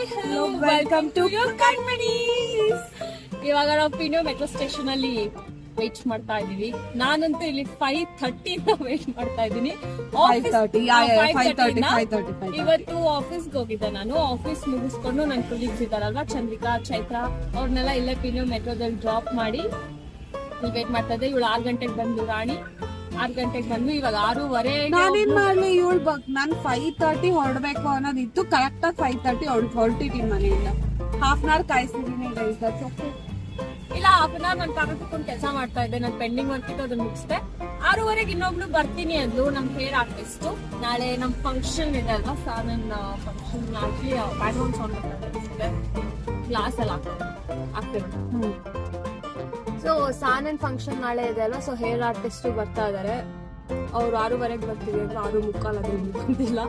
Hi hello welcome to your ಕಣ್ಮಣೀಸ್. ಇವಾಗ ನಾವು ಪಿನೋ ಮೆಟ್ರೋ ಸ್ಟೇಷನ್ ಅಲ್ಲಿ ವೇಟ್ ಮಾಡ್ತಾ ಇದೀವಿ. ನಾನಂತೂ ಇಲ್ಲಿ 5:30 ವೇಟ್ ಮಾಡ್ತಾ ಇದ್ದೀನಿ. ಇವತ್ತು ಆಫೀಸ್ಗೆ ಹೋಗಿದ್ದೆ ನಾನು. ಆಫೀಸ್ ಮುಗಿಸ್ಕೊಂಡು ನನ್ನ ಕೊಲೀಗ್ಸ್ ಇದ್ದಾರಲ್ವಾ, ಚಂದ್ರಿಕಾ, ಚೈತ್ರ, ಅವ್ರನ್ನೆಲ್ಲ ಇಲ್ಲೇ ಪಿನೋ ಮೆಟ್ರೋದಲ್ಲಿ ಡ್ರಾಪ್ ಮಾಡಿ ಇಲ್ಲಿ ವೇಟ್ ಮಾಡ್ತಾ ಇದ್ದೆ. ಇವಳು 6 ಗಂಟೆಗೆ ಬಂದು, ರಾಣಿ 6 ಗಂಟೆಗೆ ಬಂದು, ಇವಾಗ 6:15. ನಾನೇನ್ ಮಾಡ್ಲಿ, ನಾನು 5:30 ಹೊರಡ್ಬೇಕು ಅನ್ನೋದಿತ್ತು. ಕರೆಕ್ಟ್ ಆಗಿ 5:30 ಹೊರಟಿದ್ದೀನಿ ಮನೆಯಿಂದ. ಹಾಫ್ ಅನ್ ಅವರ್ ಕಾಯಿಸಿದೀನಿ. ಇಲ್ಲ, ಹಾಫ್ ಅನ್ ಅವರ್ ನಾನು ಕಾಗದಕ್ಕೊಂದು ಕೆಲಸ ಮಾಡ್ತಾ ಇದ್ದೆ. ನಾನು ಪೆಂಡಿಂಗ್ ವರ್ಕ್ ಇತ್ತು, ಅದನ್ನ ಮುಗಿಸ್ದೆ. 6:15 ಇನ್ನೊಬ್ಳು ಬರ್ತೀನಿ ಅಂದ್ಲು, ನಮ್ ಹೇರ್ ಆರ್ಟಿಸ್ಟ್. ನಾಳೆ ನಮ್ ಫಂಕ್ಷನ್ ಇದೆ ಅಲ್ವಾ, ನನ್ನ ಫಂಕ್ಷನ್ ಆಗಿ ಬ್ಯಾಕ್ ಗ್ರೌಂಡ್ ಸೌಂಡ್ ಬರ್ತಾ ಕ್ಲಾಸ್ ಎಲ್ಲ ಆಗ್ತಿರೋದು. ಸೊ ಸಾನನ್ ಫಂಕ್ಷನ್ ನಾಳೆ ಇದೆ ಅಲ್ವಾ, ಸೊ ಹೇರ್ ಆರ್ಟಿಸ್ಟ್ ಬರ್ತಾ ಇದಾರೆ. ಅವ್ರು 6:15 ಬರ್ತೀವಿ ಅಂದ್ರೆ 6:45 ಅದ್ರ ಬಂದಿಲ್ಲ.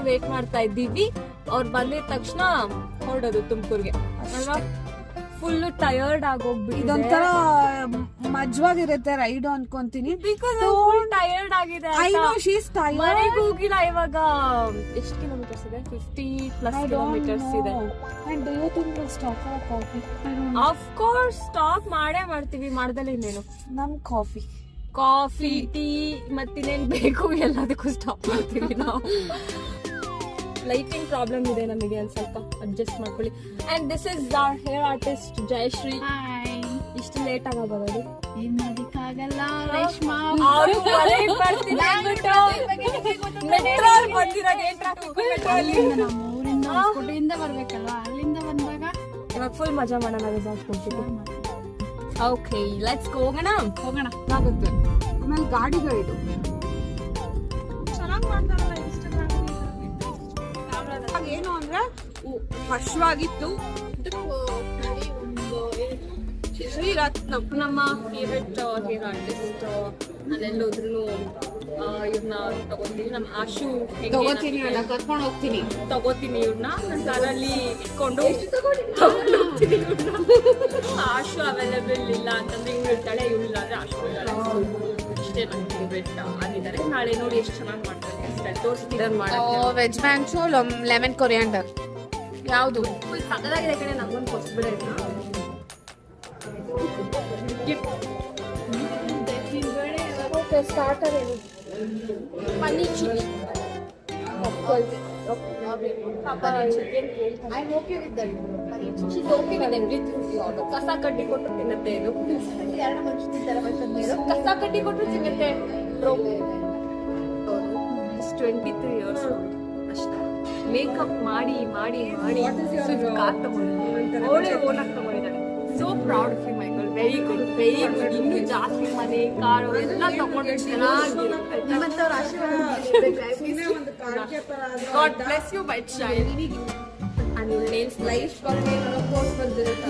ವೇಟ್ ಮಾಡ್ತಾ ಇದ್ದೀವಿ. ಅವ್ರು ಬಂದಿದ ತಕ್ಷಣ ಹೊರಡೋದು ತುಮಕೂರ್ಗೆ ಅಲ್ವಾ. ಫುಲ್ ಟಯರ್ಡ್ ಆಗೋಗ್ಬಿಟ್ಟು ಇದೊಂಥರ ಮಜವಾಗಿರುತ್ತೆ ರೈಡ್ ಅನ್ಕೊಂತೀನಿ. ಬಿಕಾಸ್ ಟಯರ್ಡ್ ಆಗಿದೆ. ಮನೆಗೆ ಹೋಗಿಲ್ಲ. ಇವಾಗ ಎಷ್ಟು ಕಿಲೋಮೀಟರ್ಸ್ ಇದೆ? 50+ ಕಿಲೋಮೀಟರ್ಸ್ ಇದೆ. ಆಫ್ ಕೋರ್ಸ್ ಸ್ಟಾಪ್ ಮಾಡೇ ಮಾಡ್ತೀವಿ. ಮಾಡ್ದಲ್ಲ ಇನ್ನೇನು, ನಮ್ ಕಾಫಿ ಟೀ ಮತ್ತಿನ್ನೇನ್ ಬೇಕು ಎಲ್ಲದಕ್ಕೂ ಸ್ಟಾಪ್ ಮಾಡ್ತೀವಿ ನಾವು. ಲೈಟಿಂಗ್ ಪ್ರಾಬ್ಲಮ್ ಇದೆ ನಮಗೆ, ಒಂದ್ ಸ್ವಲ್ಪ ಅಡ್ಜಸ್ಟ್ ಮಾಡ್ಕೊಳ್ಳಿ. And this is our hair artist Jayashree. ಇಷ್ಟು ಲೇಟ್ ಆಗೋದು ಏನಕ್ಕಾಗಲ್ಲ ರೇಷ್ಮಾ. ಊರಿಂದ ಬರ್ಬೇಕಲ್ವಾ, ಅಲ್ಲಿಂದ ಬಂದಾಗ ಇವಾಗ ಫುಲ್ ಮಜಾ ಮಾಡೋಣ. Okay, let's go. ಹೋಗೋಣ ಆಗುತ್ತೆ. ಆಮೇಲೆ ಗಾಡಿಗಳಿದು ಚೆನ್ನಾಗಿ ಮಾಡ್ತಾರಲ್ಲ ಏನು ಅಂದ್ರೆ ಹಶ್ವಾಗಿತ್ತು. ಶ್ರೀರತ್ನ ನಮ್ಮ ಫೇವ್ರೆಟ್ ಹೇರ್ ಆರ್ಟಿಸ್ಟ್. ಅಲ್ಲೆಲ್ಲೋದ್ರೂ ಇವ್ರನ್ನ ತಗೋತೀನಿ. ನಮ್ಮ ಆಶು ತಗೋತೀನಿ, ಕರ್ಕೊಂಡು ಹೋಗ್ತೀನಿ. ತಗೋತೀನಿ ಇವ್ರನ್ನ ನನ್ನ ಕಾರಲ್ಲಿ ಇಟ್ಕೊಂಡು ಹೋಗ್ತೀನಿ ಇವ್ರನ್ನ. ಆಶು ಅವೈಲೇಬಲ್ ಇಲ್ಲ ಅಂತಂದ್ರೆ ಇವ್ಳು ಇರ್ತಾಳೆ, ಇವಳಿಲ್ಲ ಅಂದ್ರೆ ಆಶು ಇರ್ತಾಳೆ. ಅಷ್ಟೇ ನನ್ನ ಫೇವ್ರೆಟ್ ಆಗಿದ್ದಾರೆ. ನಾಳೆ ನೋಡಿ ಎಷ್ಟು ಚೆನ್ನಾಗಿ ಮಾಡ್ತಾರೆ. ವೆಜ್ ಮ್ಯಾಂಚೋ, ಲೆಮನ್ ಕೊರಿಯಾಂಡರ್ ಯಾವುದು ಸಕ್ಕದಾಗಿದೆ ಕಡೆ. ನಮ್ಗೊಂದು ಕೊಟ್ಬಿಡ ಸ್ಟಾರ್ಟರ್ ಏನು? ಪನ್ನೀರ್ ಚಿಲ್ಲಿ, ಕಸ ಕಡ್ಡಿ ಕೊಟ್ಟು ತಿನ್ನುತ್ತೆ ಇದು. ಕಸ ಕಡ್ಡಿ ಕೊಟ್ಟು ತಿನ್ನುತ್ತೆ. 23 years ಅಷ್ಟೇ. ಮೇಕಪ್ ಮಾಡಿ ಮಾಡಿ ಮಾಡಿ ಕಾರ್ ತಗೊಂಡಿದ್ದಾಳೆ. ಅವಳೇ ಓನಾಗಿ ತಗೊಂಡಿದ್ದಾಳೆ. So proud of you Michael. Very good, very good. ಇನ್ನೂ ಜಾಸ್ತಿ ಮನೆ, ಕಾರು ಎಲ್ಲ ತಗೊಂಡು ಚೆನ್ನಾಗಿರುತ್ತೆ. God bless you my child.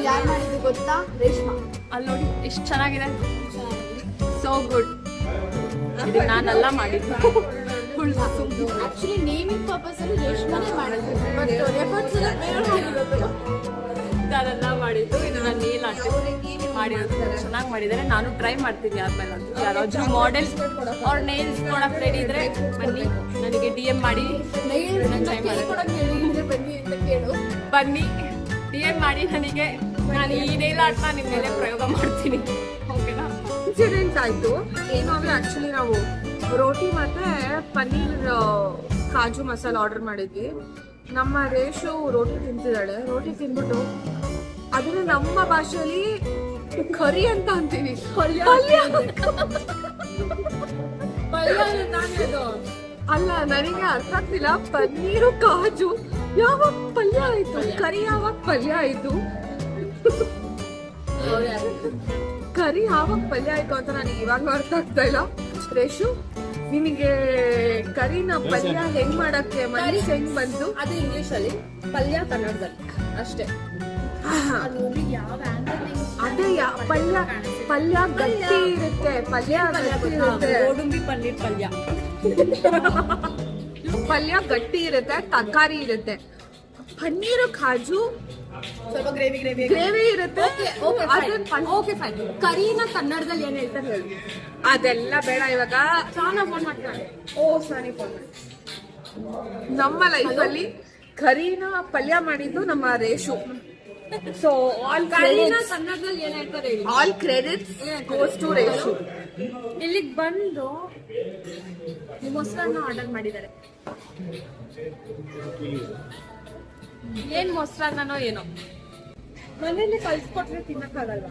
ಯಾರು ಮಾಡಿದ್ದು ಗೊತ್ತಾ? ರೇಷ್ಮಾ. ಅಲ್ಲಿ ನೋಡಿ ಎಷ್ಟು ಚೆನ್ನಾಗಿದೆ. So good. ಇದು ನಾನೆಲ್ಲ ಮಾಡಿದ್ದು. ಆಕ್ಚುಲಿ ನೇಮಿಂಗ್ ಪರ್ಪಸ್ ಅಲ್ಲಿ ರೇಷ್ಮಾನೇ ಮಾಡಿದ್ದು, ಬಟ್ ಎಫರ್ಟ್ಸ್ ಎಲ್ಲ ಬೇರೆ ಮಾಡಿರೋದು. ನಾನೆಲ್ಲ ಮಾಡಿದ್ದು. ಇದು ನಾನು ನೇಲ್ ಆರ್ಟಿಸ್ಟ್ ಮಾಡಿರೋದು. ಚೆನ್ನಾಗಿ ಮಾಡಿದ್ದಾರೆ. ನಾನು ಟ್ರೈ ಮಾಡ್ತೀನಿ ಆದ್ಮೇಲೆ. ಅದು ಯಾರಾದ್ರೂ ಮಾಡೆಲ್ ಅವ್ರ ನೇಲ್ಸ್ ಕೊಡಕ್ ರೆಡಿ ಇದ್ರೆ ಬನ್ನಿ, ನನಗೆ DM ಮಾಡಿ. ಬನ್ನಿ DM ಮಾಡಿ ನನಗೆ. ನಾನು ಈ ನೇಲ್ ಆರ್ಟ್ನ ನಿಮ್ಮ ಮೇಲೆ ಪ್ರಯೋಗ ಮಾಡ್ತೀನಿ. ಓಕೆನಾ? ಇನ್ಸಿಡೆಂಟ್ ಆಯ್ತು. ಏನು ಅಂದ್ರೆ ಆಕ್ಚುಲಿ ನಾವು ರೋಟಿ ಮತ್ತೆ ಪನ್ನೀರ್ ಕಾಜು ಮಸಾಲ ಆರ್ಡರ್ ಮಾಡಿದ್ವಿ. ನಮ್ಮ ರೇಷು ರೋಟಿ ತಿಂತಿದ್ದಾಳೆ. ರೋಟಿ ತಿಂದ್ಬಿಟ್ಟು ಅದನ್ನ ನಮ್ಮ ಭಾಷೆಯಲ್ಲಿ ಕರಿ ಅಂತ ಅಂತೀವಿ. ಅಲ್ಲ, ನನಗೆ ಅರ್ಥ ಆಗ್ತಿಲ್ಲ. ಪನ್ನೀರು ಕಾಜು ಯಾವಾಗ ಪಲ್ಯ ಆಯ್ತು, ಕರಿ ಯಾವಾಗ ಪಲ್ಯ ಆಯ್ತು, ಕರಿ ಯಾವಾಗ ಪಲ್ಯ ಆಯ್ತು ಅಂತ ನನಗೆ ಇವಾಗ್ಲೂ ಅರ್ಥ ಆಗ್ತಾ ಇಲ್ಲ. ರೇಷು, ನಿನಗೆ ಕರಿನ ಪಲ್ಯ ಹೆಂಗ್ ಮಾಡಕ್ಕೆ ಮನಸ್ಸು ಹೆಂಗ್ ಬಂತು? ಅದು ಇಂಗ್ಲಿಷ್ ಅಲ್ಲಿ, ಪಲ್ಯ ಕನ್ನಡದಲ್ಲಿ ಅಷ್ಟೇ. ಅದೇ ಪಲ್ಯ ಗಟ್ಟಿ ಇರುತ್ತೆ. ಗೋಡಂಬಿ ಪನ್ನೀರ್ ಪಲ್ಯ ಗಟ್ಟಿ ಇರುತ್ತೆ, ತರಕಾರಿ ಇರುತ್ತೆ. ಪನ್ನೀರು ಕಾಜು ಸ್ವಲ್ಪ ಗ್ರೇವಿ ಇರುತ್ತೆ. ಕರಿನ ಕನ್ನಡದಲ್ಲಿ ಏನ್ ಹೇಳ್ತಾರೆ ಹೇಳಿ? ಅದೆಲ್ಲ ಬೇಡ ಇವಾಗ. ಸಾನ ಫೋನ್ ಮಾಡ್ತಾರೆ. ಸಾನಿ ಫೋನ್. ನಮ್ಮ ಲೈಫಲ್ಲಿ ಕರಿನ ಪಲ್ಯ ಮಾಡಿದ್ದು ನಮ್ಮ ರೇಷು. ಸೊ ಕನ್ನಡದಲ್ಲಿ ಏನ್ ಹೇಳ್ತಾರೆ ಹೇಳಿ. All credits goes to Reshu. ಇಲ್ಲಿಗೆ ಬಂದು ಮೊಸರನ್ನ ಆರ್ಡರ್ ಮಾಡಿದ್ದಾರೆ. ಏನ್ ಮೊಸರನ್ನೋ ಏನೋ ಮನೇಲಿ ಕಲ್ಸ್ಕೊಟ್ರೆ ತಿನ್ನಕ್ಕಾಗಲ್ಲ.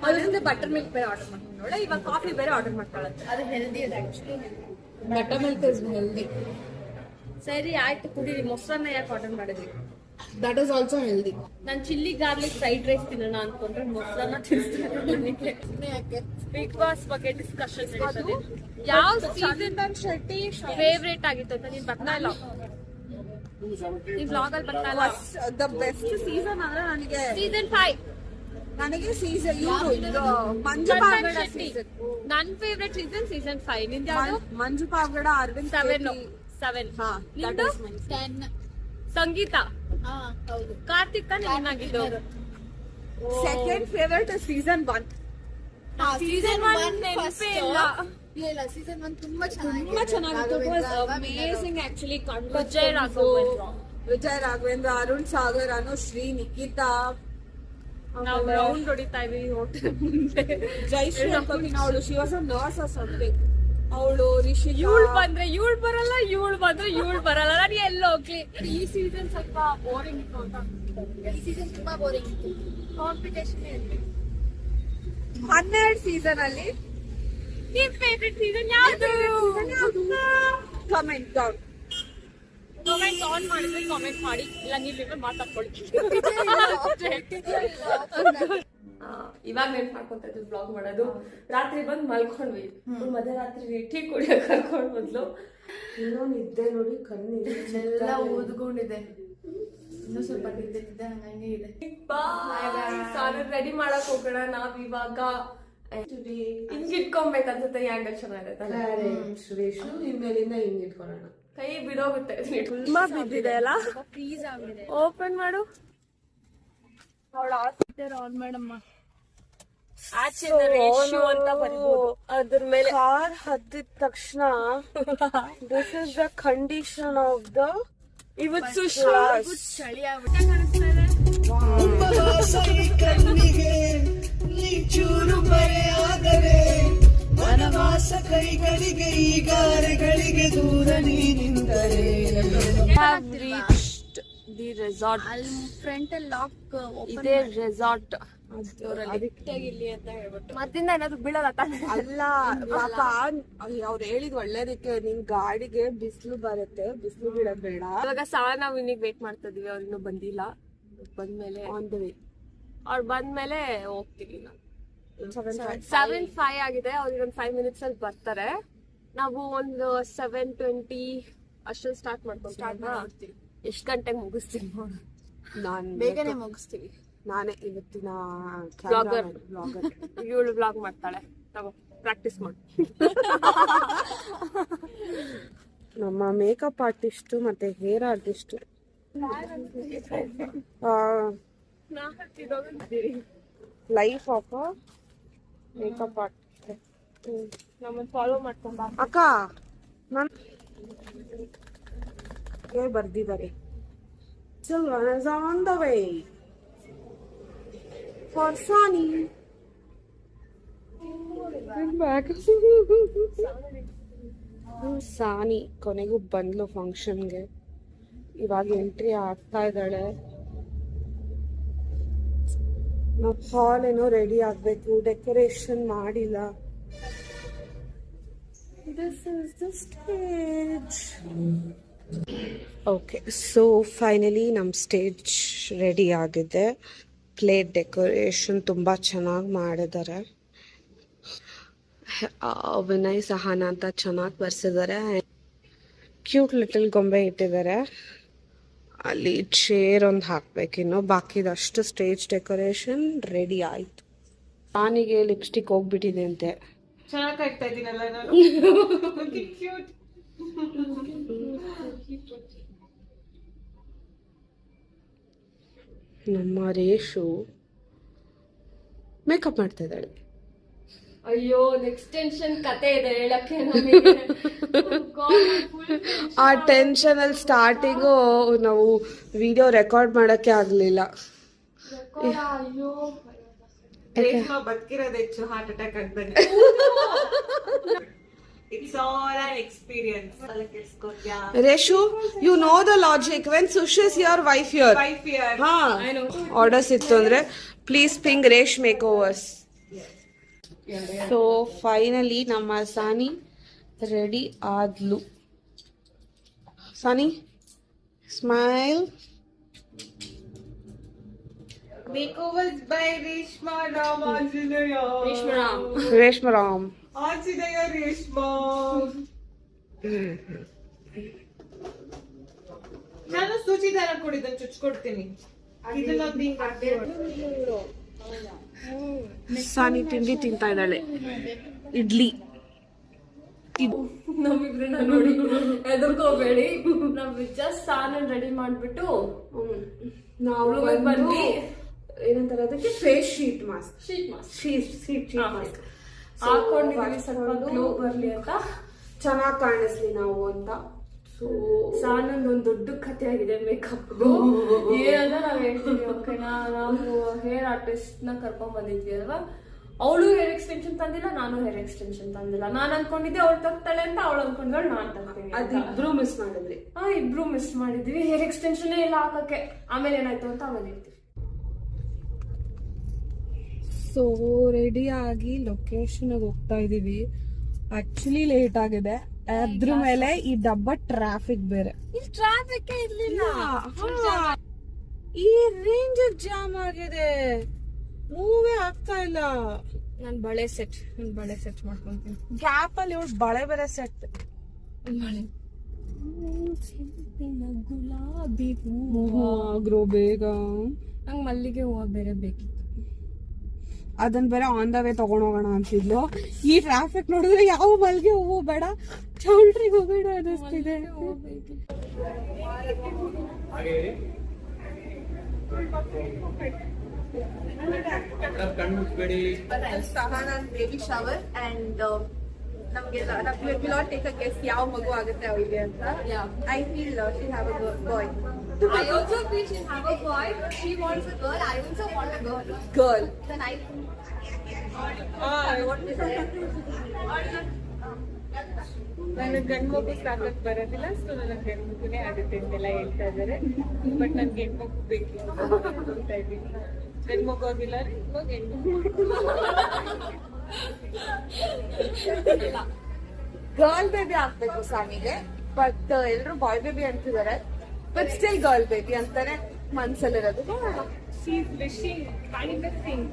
ಅದರಿಂದ ಬಟರ್ ಮಿಲ್ಕ್ ಬೇರೆ ಆರ್ಡರ್ ಮಾಡ್ಕೊಂಡು ನೋಡ, ಇವಾಗ ಕಾಫಿ ಬೇರೆ ಆರ್ಡರ್ ಮಾಡ್ಕೊಳ್ಳುತ್ತೆ. ಅದು ಹೆಲ್ದಿ ಅದು actually. Butter milk is healthy. ಸರಿ ಆಯ್ತು ಕುಡೀರಿ. ಮೊಸರನ್ನ ಯಾಕೆ ಆರ್ಡರ್ ಮಾಡಿದ್ವಿ? That is also healthy. ನಾನು ಚಿಲ್ಲಿ ಗಾರ್ಲಿಕ್ ಫ್ರೈಡ್ ರೈಸ್ ತಿನ್ನೋಣ ಅನ್ಕೊಂಡ್ರೆ ಮೊಸರನ್ನ ತಿನ್ನಿಸ್ತಾರೆ ನನಗೆ. ಬಿಗ್ ಬಾಸ್ ಬಗ್ಗೆ ಡಿಸ್ಕಷನ್ ಯಾವ ಸೀಸನ್ ಶೆಟ್ಟಿ ಫೇವ್ರೇಟ್ ಆಗಿತ್ತು ಅಂತ ನೀನ್ ಬರ್ತಾ ಇಲ್ಲ, ಈ ವ್ಲಾಗ್ ಅಲ್ಲಿ ಬರ್ತಾ ಇಲ್ಲ. ದ ಬೆಸ್ಟ್ ಸೀಸನ್ ಅಂದ್ರೆ ಸೀಸನ್ 5 ನನಗೆ ಸೀಸನ್ ಮಂಜು ಪಾವಗಡ ಸೀಸನ್. ನನ್ ಫೇವ್ರೇಟ್ ಸೀಸನ್ 5. ನಿಂದ ಯಾವುದು? ಮಂಜು ಪಾವಗಡ, ಅರವಿಂದ್ 7. ಹಾ, ನಿಂದು 10. ಸಂಗೀತ, ಹಾ ಹೌದು. ಕಾರ್ತಿಕ್ ನಿನ್ನಾಗಿದ್ದು. Second favourite season 1. ಸೀಸನ್ 1 ನೆನಪೇ ಇಲ್ಲ. ಇಲ್ಲ ಸೀಸನ್ 1 ತುಂಬಾ ತುಂಬಾ ಚೆನ್ನಾಗಿತ್ತು. Amazing actually. ವಿಜಯ್ ರಾಘವೇಂದ್ರ, ಅರುಣ್ ಸಾಗರ್, ಅನುಶ್ರೀ, ನಿಖಿತಾ. ನಾವು ರೌಂಡ್ ಹೊಡಿತಾ ಇದೀವಿ ಹೋಟೆಲ್ ಮುಂದೆ. ಜಯಶ್ರೀ ಅನ್ಕೋತೀನಿ ಅವಳು. She was a nurse or something. ಅವಳು ರಿಷಿಕಾ. ಇವಳು ಬಂದ್ರೆ ಇವಳು ಬರಲ್ಲ, ಇವಳು ಬಂದ್ರೆ ಇವಳು ಬರಲ್ಲ. ನಾನು ಎಲ್ಲ ಹೋಗ್ಲಿ. ಈ ಸೀಸನ್ ಸ್ವಲ್ಪ ಬೋರಿಂಗ್ ಇತ್ತು ಅಂತ. ಈ ಸೀಸನ್ ತುಂಬಾ ಬೋರಿಂಗ್ ಇತ್ತು. ಕಾಂಪಿಟೇಷನ್ ಇತ್ತು. 12 ಸೀಸನ್ ಅಲ್ಲಿ ನಿಮ್ ಫೇವ್ರೆಟ್ ಸೀಸನ್ ಯಾವುದು? Comment down. ಕಾಮೆಂಟ್ ಆನ್ ಮಾಡಿದ್ರೆ ಕಾಮೆಂಟ್ ಮಾಡಿ, ಇಲ್ಲ ನೀವಿಬ್ಬರು ಮಾತಾಡ್ಕೊಳ್ಳಿ. ಇವಾಗ ನೆನ್ಪು ಮಾಡ್ಕೊಂತ ಇದ್ವಿ ಬ್ಲಾಗ್ ಮಾಡೋದು. ರಾತ್ರಿ ಬಂದು ಮಲ್ಕೊಂಡ್ವಿ. ಮಧ್ಯರಾತ್ರಿ ಟೀ ಕುಡಿಯೋಕೆ ಕರ್ಕೊಂಡ್ ಬಂದ್ಲು. ಇನ್ನೂ ನಿದ್ದೆ ನೋಡಿ ಕಣ್ಣಿಗೆ ಎಲ್ಲ ಓದ್ಕೊಂಡಿದೆ. ಇನ್ನೂ ಸ್ವಲ್ಪ ನಿದ್ದೆ ಹಂಗಂಗೆ ಇದೆ. ರೆಡಿ ಮಾಡಕ್ ಹೋಗೋಣ ನಾವ್ ಇವಾಗ. ಹಿಂಗ್ ಇಟ್ಕೊಬೇಕನ್ಸುತ್ತೆ. ಈ ಆಂಗಲ್ ಚೆನ್ನಾಗಿದೆ. ಶ್ರೇಷು ಇನ್ಮೇಲಿಂದ ಹಿಂಗ್ ಇಟ್ಕೊಳ್ಳೋಣ. ಕೈ ಬಿಡೋಗುತ್ತೆ. ತುಂಬಾ ಬಿದ್ದಿದೆ ಅಲ್ಲ. ಫ್ರೀಸ್ ಆಗಿದೆ. ಓಪನ್ ಮಾಡು. ಆನ್ ಮಾಡಮ್ಮ. ಆಚೆ ರೇಷು ಅಂತ ಬರ್ಬೋದು. ಅದ್ರ ಮೇಲೆ ಕಾರ್ ಹತ್ತಿದ ತಕ್ಷಣ this is the condition of the ಇವತ್ತು ಚಳಿ ಆಗ್ಬಿಟ್ಟು ಕಣ್ಣಿಗೆ ನೀ ಚೂರು ಬರೆಯಾದರೆ ವನವಾಸ ಕೈಗಳಿಗೆ ಈಗಾರೆಗಳಿಗೆ ದೂರ ನೀನಿಂದರೆ. The resort. ಅಲ್ಲಿ ಫ್ರಂಟ್ ಅಲ್ಲಿ ಲಾಕ್ ಇದೇ ರೆಸಾರ್ಟ್. ಇಲ್ಲಿ ಅಂತ ಹೇಳ್ಬಿಟ್ಟು ಮತ್ತಿಂದ ಏನಾದ್ರು ಬೀಳಲ್ಲ ತಾನೆ? ಅಲ್ಲ ಪಾಪ ಅವ್ರು ಹೇಳಿದ್ ಒಳ್ಳೇದಕ್ಕೆ. ನಿನ್ ಗಾಡಿಗೆ ಬಿಸಿಲು ಬರುತ್ತೆ, ಬಿಸಿಲು ಬೀಳೋದ್ ಬೇಡ. ಇವಾಗ ನಾವು ಇನ್ನಿಗ್ ವೇಟ್ ಮಾಡ್ತಾ ಇದೀವಿ. ಅವ್ರು ಇನ್ನೂ ಬಂದಿಲ್ಲ. ಬಂದ್ಮೇಲೆ ಆನ್ ದ ವೇ. ಅವ್ರು ಬಂದ್ಮೇಲೆ ಹೋಗ್ತೀವಿ. ನಾವು 7:05 ಆಗಿದೆ. ಅವ್ರಿಗೆ ಒಂದು 5 minutes ಅಲ್ಲಿ ಬರ್ತಾರೆ. ನಾವು ಒಂದು 7:20 ಅಷ್ಟೊಂದು ಸ್ಟಾರ್ಟ್ ಮಾಡ್ತೀವಿ. ಎಷ್ಟ್ ಗಂಟೆಗೆ ಮುಗಿಸ್ತೀವಿ ನೋಡು. ನಾನ್ ಬೇಗನೆ ಮುಗಿಸ್ತೀವಿ. ನಾನೇ ಇವತ್ತಿನ ಬ್ಲಾಗರ್. ಇವಳು ಬ್ಲಾಗ್ ಮಾಡ್ತಾಳೆ. ತಗೋ ಪ್ರಾಕ್ಟೀಸ್ ಮಾಡು. ನಮ್ಮ ಮೇಕಪ್ ಆರ್ಟಿಸ್ಟ್ ಮತ್ತೆ hair artist life of makeup artist ನಮ್ಮನ್ನ ಫಾಲೋ ಮಾಡ್ಕೊಂಡ ಅಕ್ಕ. ನಾನು ಬರ್ದಿದ್ದಾರೆ. Children is on the way for Sani. ಸಾನಿ ಕೊನೆಗೂ ಬಂದ್ಲು ಫಂಕ್ಷನ್ಗೆ. ಇವಾಗ ಎಂಟ್ರಿ ಆಗ್ತಾ ಇದ್ದಾಳೆ. ಹಾಲ್ ಏನೋ ರೆಡಿ ಆಗ್ಬೇಕು, ಡೆಕೋರೇಷನ್ ಮಾಡಿಲ್ಲ. This is the stage. Okay, so finally ನಮ್ಮ ಸ್ಟೇಜ್ ರೆಡಿ ಆಗಿದೆ. ಪ್ಲೇಟ್ ಡೆಕೋರೇಷನ್ ತುಂಬ ಚೆನ್ನಾಗಿ ಮಾಡಿದ್ದಾರೆ. ವಿನಯ್ ಸಹನ ಅಂತ ಚೆನ್ನಾಗಿ ಬರ್ಸಿದ್ದಾರೆ. ಕ್ಯೂಟ್ ಲಿಟಲ್ ಗೊಂಬೆ ಇಟ್ಟಿದ್ದಾರೆ. ಅಲ್ಲಿ ಚೇರ್ ಒಂದು ಹಾಕ್ಬೇಕಿನ್ನು. ಬಾಕಿದಷ್ಟು ಸ್ಟೇಜ್ ಡೆಕೋರೇಷನ್ ರೆಡಿ ಆಯಿತು. ನಾನಿಗೆ ಲಿಪ್ಸ್ಟಿಕ್ ಹೋಗ್ಬಿಟ್ಟಿದೆ ಅಂತೆ. ಚೆನ್ನಾಗಿ ಆಗ್ತಾ ಇದ್ದೀನಲ್ಲ ನಾನು. ನಮ್ಮ ರೇಷು ಮೇಕಪ್ ಮಾಡ್ತಾ ಇದ್ದಾಳೆ. ಅಯ್ಯೋ ನೆಕ್ಸ್ಟ್ ಟೆನ್ಷನ್ ಕತೆ ಇದೆ ಹೇಳಕ್ಕೆ ನಮಗೆ. ಆ ಟೆನ್ಷನ್ ಅಲ್ಲಿ ಸ್ಟಾರ್ಟಿಂಗು ನಾವು ವಿಡಿಯೋ ರೆಕಾರ್ಡ್ ಮಾಡಕ್ಕೆ ಆಗ್ಲಿಲ್ಲ. ಬದುಕಿರೋದು ಹೆಚ್ಚು ಹಾರ್ಟ್ ಅಟ್ಯಾಕ್ ಆಗ್ತಾನೆ. It's all an experience. Reshu, you know the logic. When Sush is your wife here, ಹಾ ಆರ್ಡರ್ಸ್ ಇತ್ತು ಅಂದ್ರೆ please ping Resh makeovers. So finally ನಮ್ಮ ಸಾನಿ ರೆಡಿ ಆದ್ಲು. Saani smile. Makeovers by Reshma Ram Anjaneya. Reshma Ram. Anjaneya Reshma. ನಾನು ಸೂಚಿ ದಾರ ಕೊಡಿದ್ದನ್ನು ಚುಚ್ಕೊಡ್ತೀನಿ. ಇದನ್ನೊಂದು ಹಿಂಗ್ ಹಾಕ್ಬಿಡು. ಸಾನಿ ತಿಂಡಿ ತಿಂತಾ ಇದ್ದಾಳೆ. ಇಡ್ಲಿ. ನಮ್ಮಿಬ್ರನ್ನ ನೋಡಿ ಎದುರ್ಕೋಬೇಡಿ. ನಾವ್ ಜಸ್ಟ್ ಸಾನನ್ ರೆಡಿ ಮಾಡ್ಬಿಟ್ಟು ನಾವು ಬಂದ್ವಿ. ಏನಂತಾರೆ ಅದಕ್ಕೆ? Face sheet mask. Sheet mask ಹಾಕೊಂಡಿದೀವಿ, ಸ್ವಲ್ಪ ಗ್ಲೋ ಬರ್ಲಿ ಅಂತ, ಚೆನ್ನಾಗಿ ಕಾಣಿಸ್ಲಿ ನಾವು ಅಂತ. ಸೊ ಸಾನಂದ್ ಒಂದ್ ದೊಡ್ಡ ಕಥೆ ಆಗಿದೆ ಮೇಕಪ್. ಏನಂತ ನಾವ್ ಹೇಳ್ತೀವಿ, ಓಕೆನಾ? ನಾವು ಹೇರ್ ಆರ್ಟಿಸ್ಟ್ ನ ಕರ್ಕೊಂಡ್ ಬಂದಿದ್ವಿ ಅಲ್ವಾ, ಅವಳು ಹೇರ್ ಎಕ್ಸ್ಟೆನ್ಷನ್ ತಂದಿಲ್ಲ, ನಾನು ಹೇರ್ ಎಕ್ಸ್ಟೆನ್ಷನ್ ತಂದಿಲ್ಲ. ನಾನ್ ಅನ್ಕೊಂಡಿದ್ದೆ ಅವಳು ತಗ್ತಾಳೆ ಅಂತ, ಅವಳು ಅನ್ಕೊಂಡ್ಗಳು ನಾನ್ ತಗ್ತೀನಿ. ಅದಿಬ್ರು ಮಿಸ್ ಮಾಡಿದ್ರಿ. ಇಬ್ರು ಮಿಸ್ ಮಾಡಿದ್ವಿ. ಹೇರ್ ಎಕ್ಸ್ಟೆನ್ಷನ್ ಇಲ್ಲ ಹಾಕಕ್ಕೆ. ಆಮೇಲೆ ಏನಾಯ್ತು ಅಂತ ಆಮೇಲೆ ಹೇಳ್ತೀವಿ. ಸೊ ರೆಡಿ ಆಗಿ ಲೊಕೇಶನ್ ಹೋಗ್ತಾ ಇದೀವಿ. ಆಕ್ಚುಲಿ ಲೇಟ್ ಆಗಿದೆ. ಅದ್ರ ಮೇಲೆ ಈ ಡಬ್ಬ ಟ್ರಾಫಿಕ್ ಬೇರೆ. ಇಲ್ಲಿ ಟ್ರಾಫಿಕ್ ಇರ್ಲಿಲ್ಲ. ಈ ರೇಂಜ್ ಜಾಮ್ ಆಗಿದೆ, ಮೂವೇ ಆಗ್ತಾ ಇಲ್ಲ. ನನ್ ಬಳೆ ಸೆಟ್ ಮಾಡ್ಕೊಂತೀನಿ. ಗ್ಯಾಪ್ ಅಲ್ಲಿ ಇವಳು ಬಳೆ ಬೇರೆ ಸೆಟ್. ಬಳೆ ಗುಲಾಬಿ ಆಗ್ರೋ ಬೇಗ. ನಂಗ್ ಮಲ್ಲಿಗೆ ಹೂವ ಬೇರೆ ಬೇಕಿತ್ತು. ಅದನ್ನ ಬೇರೆ ಆನ್ ದ ವೇ ತಗೊಂಡೋಗೋಣ ಅಂತಿದ್ಲು. ಈ ಟ್ರಾಫಿಕ್ ನೋಡಿದ್ರೆ ಯಾವ ಮಲ್ಗೆ ಹೂವು ಬೇಡ, ಚೌಲ್ಟ್ರಿಗೆ ಹೋಗೋಣ ಅನ್ನಿಸ್ತಿದೆ. ಬೇಬಿ ಶವರ್ ಅಂಡ್ ನಮ್ಗೆಲ್ಲ will not take a guess ಯಾವ ಮಗು ಆಗುತ್ತೆ ಅವಳಿಗೆ ಅಂತ. I feel she have a boy. I also feel she have a boy, but she wants a girl. I also want a girl. Then I ನನಗೆ ಗಂಡು ಮಗು ಸಾಕಕ್ ಬರೋದಿಲ್ಲ, ಸೊ ನನಗೆ ಗಂಡು ಮಗುನೇ ಆಗುತ್ತೆ ಅಂತೆಲ್ಲ ಹೇಳ್ತಾ ಇದಾರೆ. ಬಟ್ ನನ್ಗೆ ಹೆಣ್ಮಗು ಬೇಕು ಅಂತ ಇದ್ದೀನಿ. ಗಂಡು ಮಗು ಆಗಿಲ್ಲ ರೀ, ಇವಾಗ ಗರ್ಲ್ ಬೇಬಿ ಆಗ್ಬೇಕು ಸಾನಿಗೆ, ಬಟ್ ಎಲ್ರು ಬಾಯ್ ಬೇಬಿ ಅಂತಿದ್ದಾರೆ. ಬಟ್ ಸ್ಟಿಲ್ ಗರ್ಲ್ ಬೇಬಿ ಅಂತಾನೆ ಮನ್ಸಲ್ಲಿರೋದು.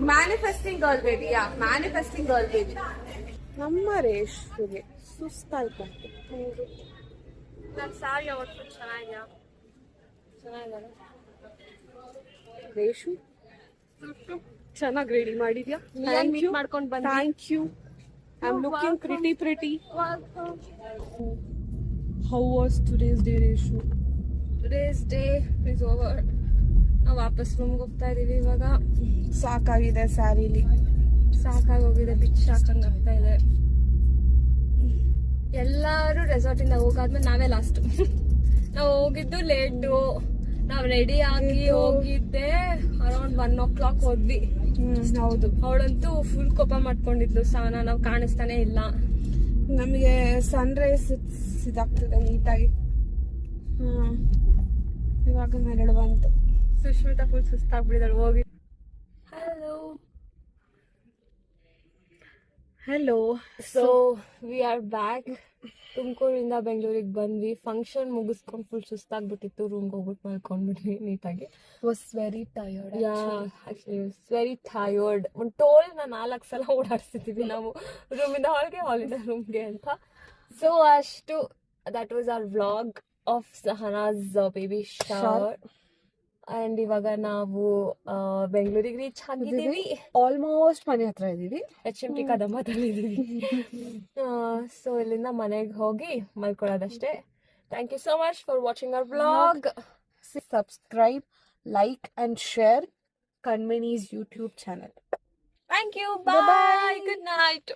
Manifesting girl baby. Manifesting girl baby. ನಮ್ಮ ರೇಷ್ಗೆ ಸುಸ್ತಾಯ್ತು. ನನ್ ಸಾರಿ ಅವತ್ತು ಚೆನ್ನಾಗಿದ್ಯಾ? ರೇಷು ಚೆನ್ನಾಗಿ ರೆಡಿ ಮಾಡಿದ್ಯಾ? ಮೀಟ್ ಮಾಡ್ಕೊಂಡ್ ಬಂದ. Thank you. I am looking pretty. How was today's day Reshu? Today's day is over. ನಾವು ವಾಪಸ್ ರೂಮ್ಗೆ ಹೋಗ್ತಾ ಇದೀವಿ ಇವಾಗ. ಸಾಕಾಗಿದೆ ಸ್ಯಾರಿಲಿ, ಸಾಕಾಗಿ ಹೋಗಿದೆ, ಬಿಚ್ಚ ಹಾಕಂಗ್ ಆಗ್ತಾ ಇದೆ. ಎಲ್ಲಾರು ರೆಸಾರ್ಟ್ ಇಂದ ಹೋಗಾದ್ಮೇಲೆ ನಾವೇ ಲಾಸ್ಟ್. ನಾವು ಹೋಗಿದ್ದು ಲೇಟು. ನಾವ್ ರೆಡಿ ಆಗಿ ಹೋಗಿದ್ದೆ ಅರೌಂಡ್ 1 o'clock ಹೋದ್ವಿ. ಹೌದು. ಅವಳಂತೂ ಫುಲ್ ಕೋಪ ಮಾಡ್ಕೊಂಡಿದ್ಲು, ಸಾನ ನಾವ್ ಕಾಣಿಸ್ತಾನೆ ಇಲ್ಲ. ನಮಗೆ ಸನ್ರೈಸ್ ಇದಾಗ್ತದೆ ನೀಟಾಗಿ. ಇವಾಗ ನೆರಳು ಬಂತು. ಸುಶ್ಮಿತಾ ಫುಲ್ ಸುಸ್ತಾಗ್ಬಿಡಿದಾಳು ಹೋಗಿ. Hello. So we are back. ತುಮಕೂರಿಂದ ಬೆಂಗಳೂರಿಗೆ ಬಂದ್ವಿ. ಫಂಕ್ಷನ್ ಮುಗಿಸ್ಕೊಂಡು ಫುಲ್ ಸುಸ್ತಾಗ್ಬಿಟ್ಟಿತ್ತು. ರೂಮ್ಗೆ ಹೋಗ್ಬಿಟ್ಟು ಮಲ್ಕೊಂಡ್ಬಿಟ್ವಿ ನೀಟಾಗಿ. Was very tired. Very tired. ಒಂದು ಟೋಲ್ನ 4 ಸಲ ಓಡಾಡ್ಸಿದ್ದೀವಿ ನಾವು, ರೂಮಿಂದ ಹಾಲ್ಗೆ, ಹಾಲಿಂದ ರೂಮ್ಗೆ ಅಂತ. ಸೊ ಅಷ್ಟು. That was our vlog of Sahana's baby shower. And ಇವಾಗ ನಾವು ಬೆಂಗಳೂರಿಗೆ ರೀಚ್ ಆಗಿದ್ದೀವಿ. ಆಲ್ಮೋಸ್ಟ್ ಮನೆ ಹತ್ರ ಇದೀವಿ. HMT ಕದಮದಲ್ಲಿದ್ದೀವಿ. ಸೊ ಇಲ್ಲಿಂದ ಮನೆಗೆ ಹೋಗಿ ಮಲ್ಕೊಳ್ಳೋದಷ್ಟೇ. Thank you so much for watching our vlog. Subscribe, like and share ಕಣ್ಮಣಿ's YouTube channel. Thank you. Bye. Good night.